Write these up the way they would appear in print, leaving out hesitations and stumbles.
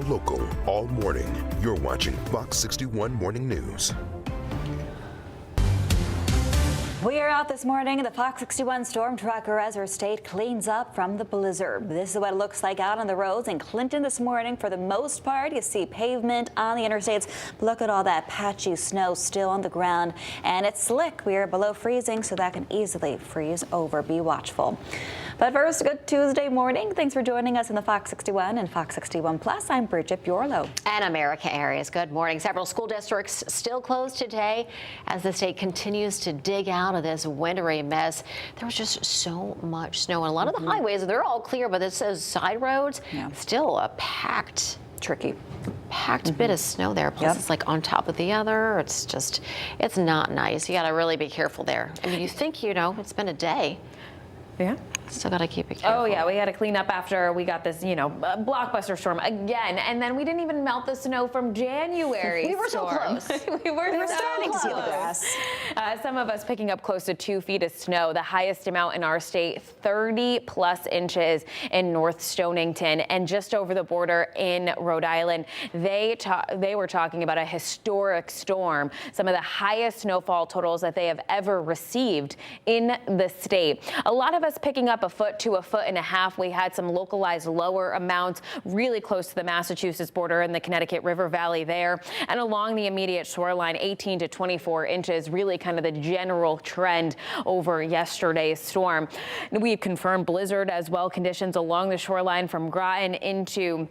all local, all morning. You're watching Fox 61 Morning News. We are out this morning in the Fox 61 storm tracker as our state cleans up from the blizzard. This is what it looks like out on the roads in Clinton this morning. For the most part, you see pavement on the interstates. Look at all that patchy snow still on the ground, and it's slick. We are below freezing, so that can easily freeze over. Be watchful. But first, good Tuesday morning. Thanks for joining us in the Fox 61 and Fox 61 Plus. I'm Bridget Burelow. And America areas. Good morning. Several school districts still closed today as the state continues to dig out of this wintry mess. There was just so much snow, and a lot of the highways, they're all clear, but it says side roads, still a packed bit of snow there. Plus it's like on top of the other. It's just, it's not nice. You got to really be careful there. I mean, you think, it's been a day. Yeah. Still got to keep it careful. Oh, yeah. We had to clean up after we got this, blockbuster storm again. And then we didn't even melt the snow from January. We were so close. we were so starting close. to see the grass. Some of us picking up close to 2 feet of snow, the highest amount in our state, 30+ inches in North Stonington, and just over the border in Rhode Island. They were talking about a historic storm, some of the highest snowfall totals that they have ever received in the state. A lot of us picking up a foot to a foot and a half. We had some localized lower amounts really close to the Massachusetts border in the Connecticut River Valley there, and along the immediate shoreline, 18 to 24 inches, really kind of the general trend over yesterday's storm. We confirmed blizzard as well, conditions along the shoreline from Groton into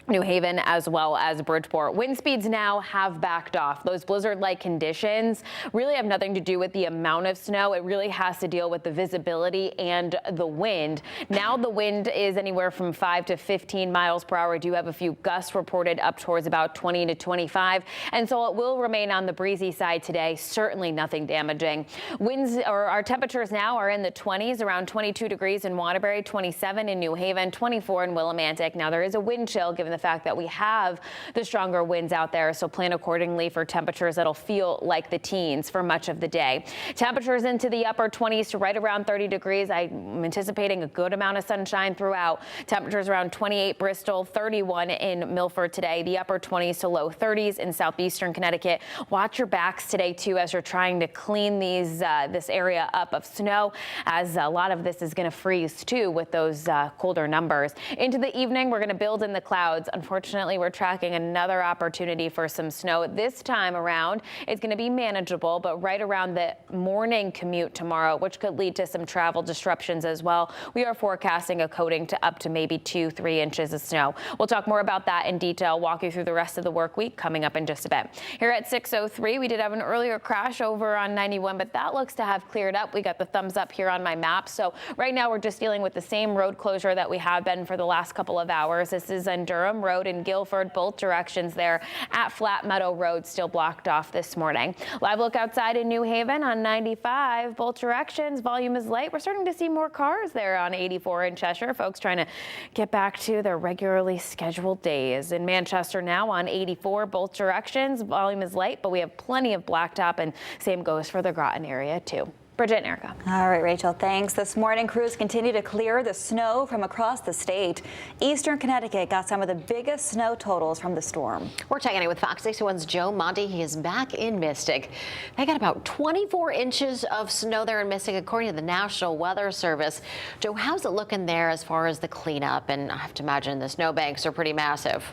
New Haven as well as Bridgeport. Wind speeds now have backed off. Those blizzard-like conditions really have nothing to do with the amount of snow. It really has to deal with the visibility and the wind. Now the wind is anywhere from 5 to 15 miles per hour. We do have a few gusts reported up towards about 20 to 25. And so it will remain on the breezy side today. Certainly nothing damaging. Winds, or our temperatures now are in the 20s, around 22 degrees in Waterbury, 27 in New Haven, 24 in Willimantic. Now there is a wind chill given the fact that we have the stronger winds out there, so plan accordingly for temperatures that'll feel like the teens for much of the day. Temperatures into the upper 20s to right around 30 degrees. I'm anticipating a good amount of sunshine throughout. Temperatures around 28 Bristol, 31 in Milford today. The upper 20s to low 30s in southeastern Connecticut. Watch your backs today too as you're trying to clean this area up of snow, as a lot of this is going to freeze too with those colder numbers. Into the evening, we're going to build in the clouds. Unfortunately, we're tracking another opportunity for some snow. This time around, it's going to be manageable, but right around the morning commute tomorrow, which could lead to some travel disruptions as well. We are forecasting a coating to up to maybe 2-3 inches of snow. We'll talk more about that in detail, walk you through the rest of the work week coming up in just a bit. Here at 6:03, we did have an earlier crash over on 91, but that looks to have cleared up. We got the thumbs up here on my map. So right now we're just dealing with the same road closure that we have been for the last couple of hours. This is in Durham Road in Guilford, both directions there at Flat Meadow Road, still blocked off this morning. Live look outside in New Haven on 95, both directions. Volume is light. We're starting to see more cars there on 84 in Cheshire. Folks trying to get back to their regularly scheduled days. In Manchester now on 84, both directions. Volume is light, but we have plenty of blacktop, and same goes for the Groton area too. Bridget and Erica. All right, Rachel, thanks. This morning, crews continue to clear the snow from across the state. Eastern Connecticut got some of the biggest snow totals from the storm. We're checking in with Fox 61's Joe Monty. He is back in Mystic. They got about 24 inches of snow there in Mystic, according to the National Weather Service. Joe, how's it looking there as far as the cleanup? And I have to imagine the snowbanks are pretty massive.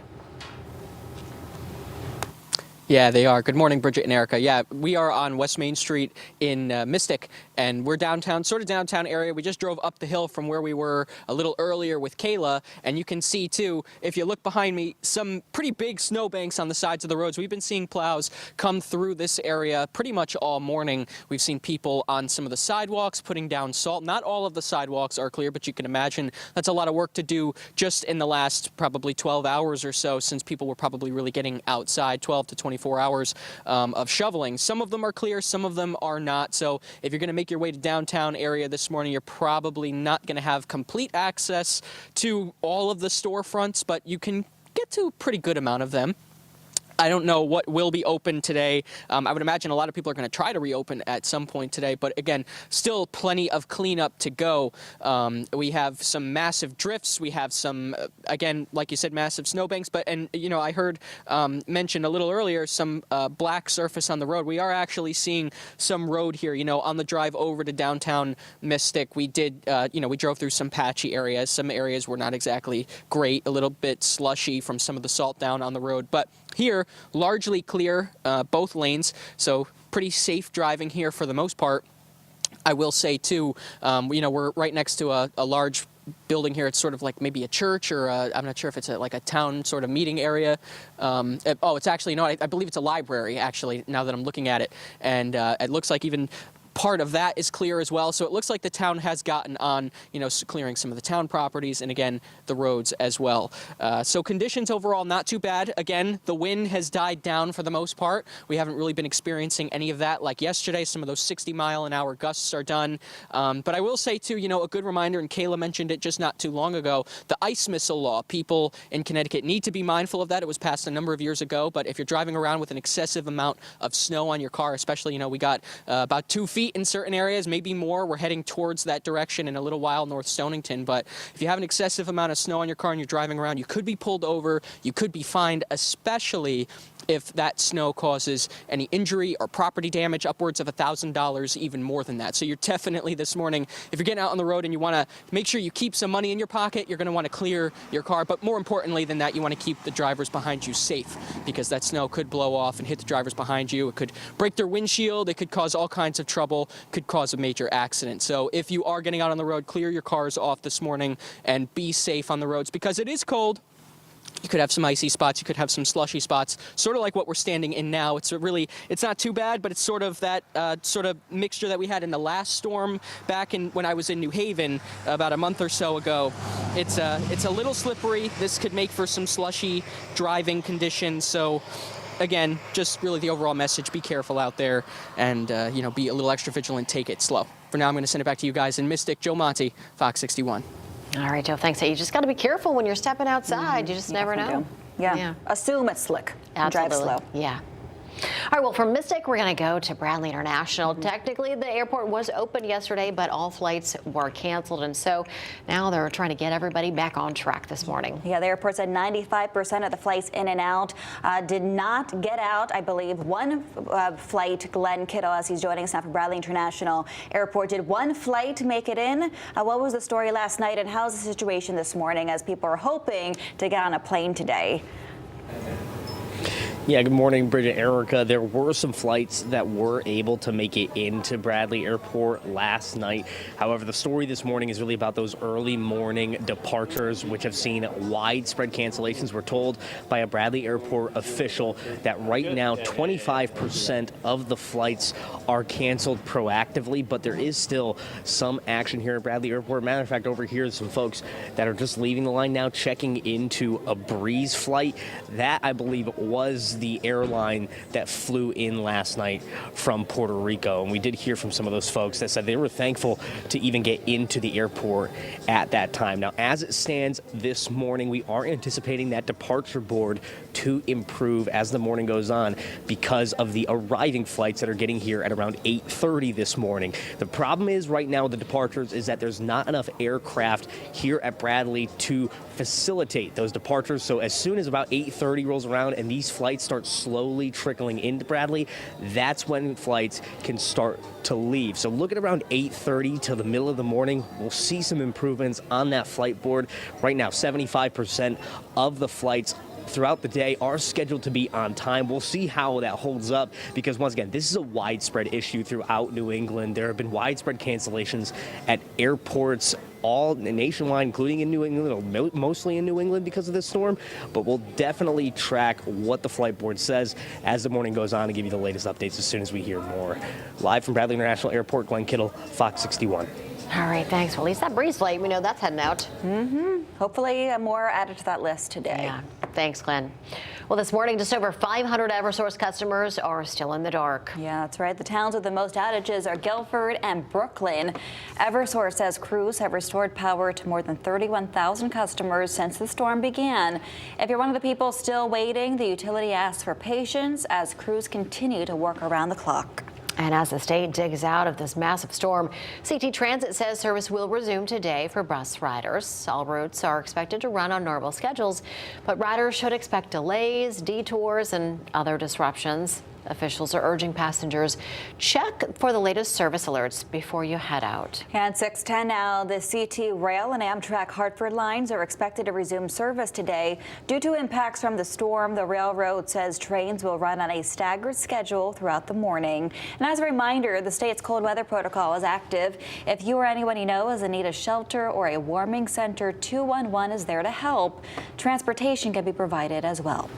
Yeah, they are. Good morning, Bridget and Erica. Yeah, we are on West Main Street in Mystic, and we're downtown, sort of downtown area. We just drove up the hill from where we were a little earlier with Kayla, and you can see, too, if you look behind me, some pretty big snowbanks on the sides of the roads. We've been seeing plows come through this area pretty much all morning. We've seen people on some of the sidewalks putting down salt. Not all of the sidewalks are clear, but you can imagine that's a lot of work to do just in the last probably 12 hours or so, since people were probably really getting outside, 12 to 24 hours of shoveling. Some of them are clear, some of them are not. So if you're going to make your way to downtown area this morning, you're probably not going to have complete access to all of the storefronts, but you can get to a pretty good amount of them. I don't know what will be open today. I would imagine a lot of people are going to try to reopen at some point today, but again, still plenty of cleanup to go. We have some massive drifts. We have some, again, like you said, massive snowbanks. And I heard mentioned a little earlier some black surface on the road. We are actually seeing some road here. On the drive over to downtown Mystic, we did, we drove through some patchy areas. Some areas were not exactly great, a little bit slushy from some of the salt down on the road, but here, largely clear, both lanes, so pretty safe driving here for the most part. I will say, too, we're right next to a large building here. It's sort of like maybe a church or I'm not sure if it's like a town sort of meeting area. It's actually, no, I believe it's a library, actually, now that I'm looking at it. And it looks like even part of that is clear as well. So it looks like the town has gotten on, clearing some of the town properties and, again, the roads as well. So conditions overall not too bad. Again, the wind has died down for the most part. We haven't really been experiencing any of that like yesterday. Some of those 60-mile-an-hour gusts are done. But I will say, too, a good reminder, and Kayla mentioned it just not too long ago, the ice missile law. People in Connecticut need to be mindful of that. It was passed a number of years ago. But if you're driving around with an excessive amount of snow on your car, especially, we got about 2 feet in certain areas, maybe more. We're heading towards that direction in a little while, North Stonington. But if you have an excessive amount of snow on your car and you're driving around, you could be pulled over. You could be fined, especially if that snow causes any injury or property damage, upwards of $1,000, even more than that. So you're definitely this morning, if you're getting out on the road and you want to make sure you keep some money in your pocket, you're going to want to clear your car. But more importantly than that, you want to keep the drivers behind you safe, because that snow could blow off and hit the drivers behind you. It could break their windshield. It could cause all kinds of trouble, could cause a major accident. So if you are getting out on the road, clear your cars off this morning and be safe on the roads, because it is cold. You could have some icy spots. You could have some slushy spots, sort of like what we're standing in now. It's not too bad, but it's sort of that sort of mixture that we had in the last storm back when I was in New Haven about a month or so ago. It's a little slippery. This could make for some slushy driving conditions. So again, just really the overall message: be careful out there, and be a little extra vigilant. Take it slow. For now, I'm going to send it back to you guys in Mystic. Joe Monty, Fox 61. All right, Joe, thanks. You just got to be careful when you're stepping outside. You just never know. Yeah. Assume it's slick. Absolutely. Drive slow. Yeah. All right, well, from Mystic, we're going to go to Bradley International. Technically, the airport was open yesterday, but all flights were canceled. And so now they're trying to get everybody back on track this morning. Yeah, the airport said 95% of the flights in and out did not get out. I believe one flight, Glenn Kittle, as he's joining us now from Bradley International Airport, did one flight make it in? What was the story last night, and how's the situation this morning as people are hoping to get on a plane today? Yeah, good morning, Bridget, Erica. There were some flights that were able to make it into Bradley Airport last night. However, the story this morning is really about those early morning departures, which have seen widespread cancellations. We're told by a Bradley Airport official that right now 25% of the flights are canceled proactively, but there is still some action here at Bradley Airport. Matter of fact, over here, some folks that are just leaving the line now, checking into a Breeze flight. That, I believe, was the airline that flew in last night from Puerto Rico. And we did hear from some of those folks that said they were thankful to even get into the airport at that time. Now, as it stands this morning, we are anticipating that departure board to improve as the morning goes on because of the arriving flights that are getting here at around 8:30 this morning. The problem is right now with the departures is that there's not enough aircraft here at Bradley to facilitate those departures. So as soon as about 8:30 rolls around and these flights start slowly trickling into Bradley, that's when flights can start to leave. So look at around 8:30 till the middle of the morning. We'll see some improvements on that flight board. Right now, 75% of the flights throughout the day are scheduled to be on time. We'll see how that holds up because, once again, this is a widespread issue throughout New England. There have been widespread cancellations at airports all nationwide, including in New England, or mostly in New England because of this storm. But we'll definitely track what the flight board says as the morning goes on and give you the latest updates as soon as we hear more. Live from Bradley International Airport, Glenn Kittle, Fox 61. All right, thanks. Well, at least that Breeze flight, we know that's heading out. Hopefully more added to that list today. Yeah. Thanks, Glenn. Well, this morning, just over 500 Eversource customers are still in the dark. Yeah, that's right. The towns with the most outages are Guilford and Brooklyn. Eversource says crews have restored power to more than 31,000 customers since the storm began. If you're one of the people still waiting, the utility asks for patience as crews continue to work around the clock. And as the state digs out of this massive storm, CT Transit says service will resume today for bus riders. All routes are expected to run on normal schedules, but riders should expect delays, detours, and other disruptions. Officials are urging passengers check for the latest service alerts before you head out. And 6:10 now, the CT Rail and Amtrak Hartford lines are expected to resume service today. Due to impacts from the storm, the railroad says trains will run on a staggered schedule throughout the morning. And as a reminder, the state's cold weather protocol is active. If you or anyone you know is in need of shelter or a warming center, 211 is there to help. Transportation can be provided as well.